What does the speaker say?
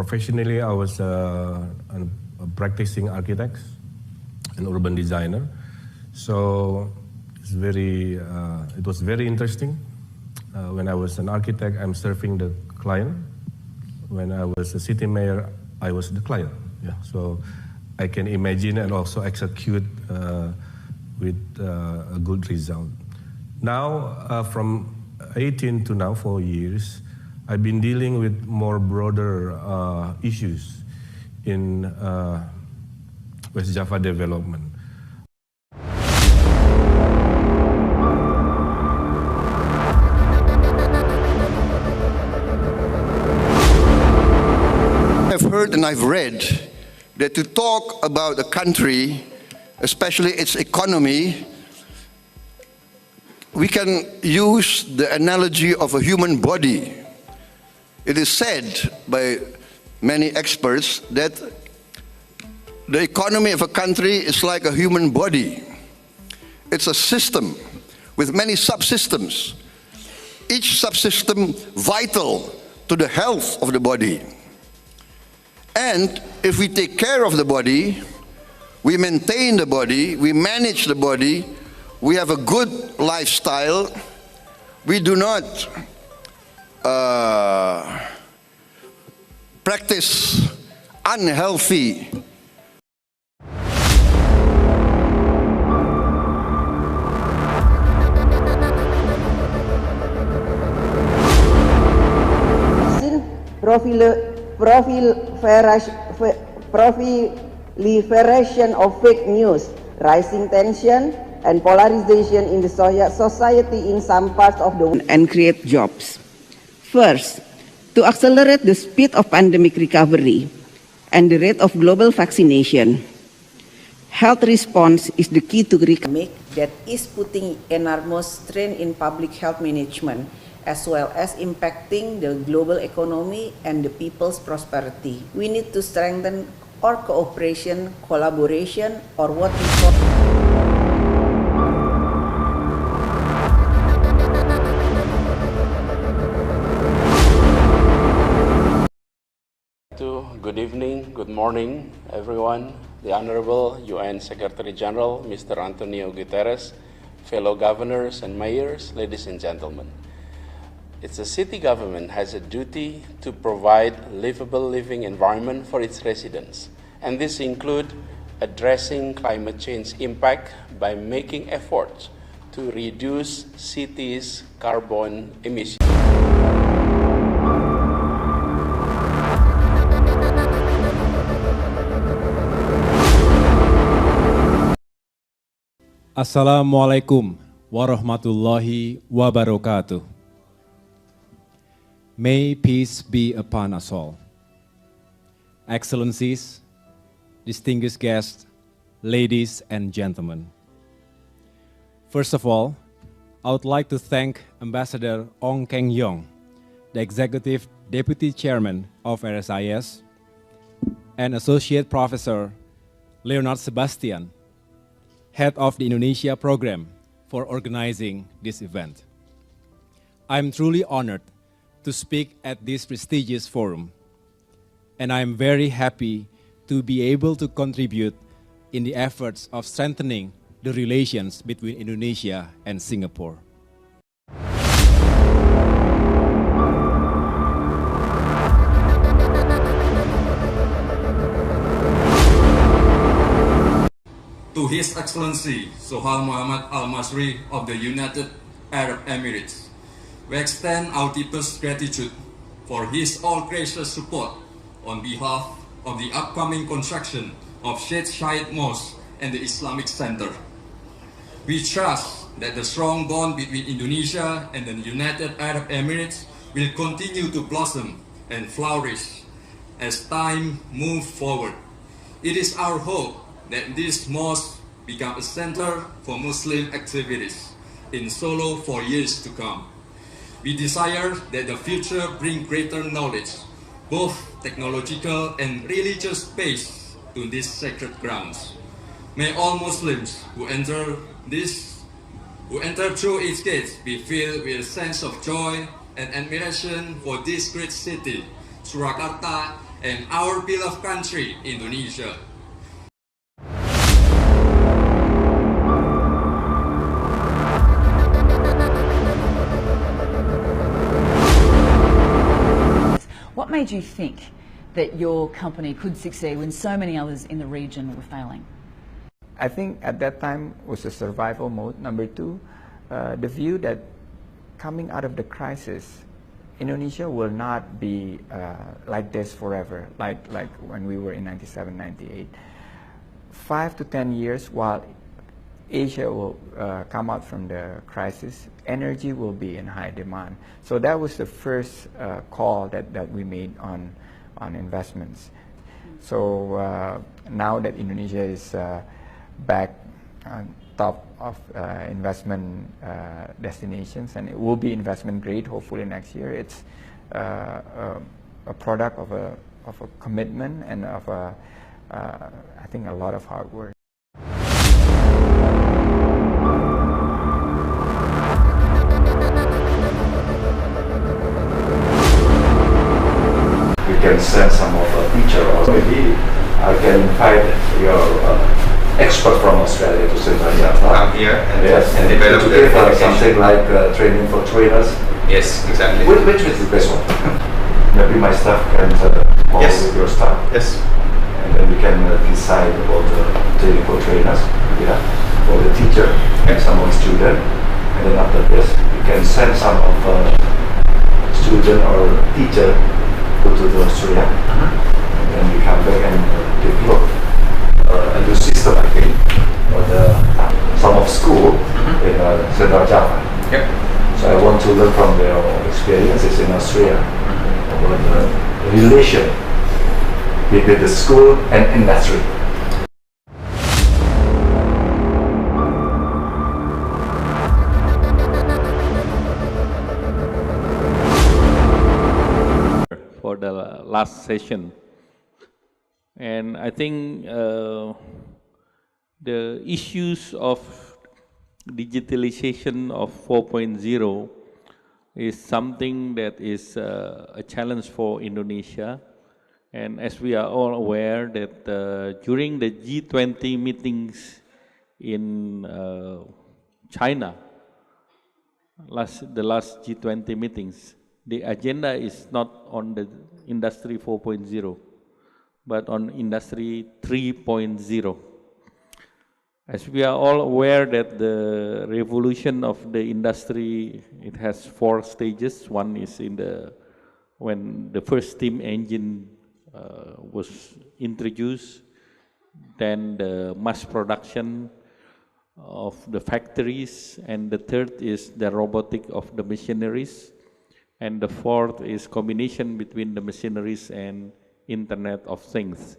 Professionally, I was a practicing architect, an urban designer. So it was very interesting. When I was an architect, I'm serving the client. When I was a city mayor, I was the client. Yeah, so I can imagine and also execute with a good result. Now, from 18 to now, 4 years, I've been dealing with more broader issues in West Java development. I've heard and I've read that to talk about a country, especially its economy, we can use the analogy of a human body. It is said by many experts that the economy of a country is like a human body. It's a system with many subsystems, each subsystem vital to the health of the body. And if we take care of the body, we maintain the body, we manage the body, we have a good lifestyle, we do not practice unhealthy proliferation of fake news, rising tension and polarization in the society in some parts of the world, and create jobs. First, to accelerate the speed of pandemic recovery and the rate of global vaccination, health response is the key to recovery that is putting enormous strain in public health management, as well as impacting the global economy and the people's prosperity. We need to strengthen our cooperation, collaboration, or what we call Good evening, good morning, everyone. The Honorable UN Secretary General, Mr. Antonio Guterres, fellow governors and mayors, ladies and gentlemen. It's a city government has a duty to provide livable living environment for its residents, and this include addressing climate change impact by making efforts to reduce cities' carbon emissions. Assalamualaikum warahmatullahi wabarakatuh. May peace be upon us all. Excellencies, distinguished guests, ladies and gentlemen. First of all, I would like to thank Ambassador Ong Keng Yong, the Executive Deputy Chairman of RSIS, and Associate Professor Leonard Sebastian, Head of the Indonesia Program, for organizing this event. I'm truly honored to speak at this prestigious forum, and I'm very happy to be able to contribute in the efforts of strengthening the relations between Indonesia and Singapore. To His Excellency Sohail Muhammad Al-Masri of the United Arab Emirates, we extend our deepest gratitude for his all-gracious support on behalf of the upcoming construction of Sheikh Zayed Mosque and the Islamic Center. We trust that the strong bond between Indonesia and the United Arab Emirates will continue to blossom and flourish as time moves forward. It is our hope that this mosque become a center for Muslim activities in Solo for years to come. We desire that the future bring greater knowledge, both technological and religious based, to these sacred grounds. May all Muslims who enter through its gates be filled with a sense of joy and admiration for this great city, Surakarta, and our beloved country, Indonesia. What made you think that your company could succeed when so many others in the region were failing? I think at that time was a survival mode. Number two, the view that coming out of the crisis, Indonesia will not be like this forever, like when we were in 97, 98. 5 to 10 years while Asia will come out from the crisis, energy will be in high demand. So that was the first call that we made on investments. So now that Indonesia is back on top of investment destinations, and it will be investment grade hopefully next year. It's a product of a commitment and of I think a lot of hard work. We can send some of a teacher, or maybe I can invite your expert from Australia to come here and, yes, and develop to the give something like training for trainers. Yes, exactly. Which is the best one? Maybe my staff can call with your staff. Yes. And then we can decide about training for trainers, yeah, for the teacher and some of the student. And then after this, we can send some of student or teacher go to the Australia, and then we come back and develop a new system, I think, for some of school in Central Java. Yep. So I want to learn from their experiences in Australia about the relation between the school and industry. For the last session, and I think the issues of digitalization of 4.0 is something that is a challenge for Indonesia. And as we are all aware that during the G20 meetings in China, the last G20 meetings, the agenda is not on the industry 4.0, but on industry 3.0. As we are all aware that the revolution of the industry, it has 4 stages. One is when the first steam engine was introduced, then the mass production of the factories, and the third is the robotic of the machineries, and the fourth is combination between the machineries and Internet of Things.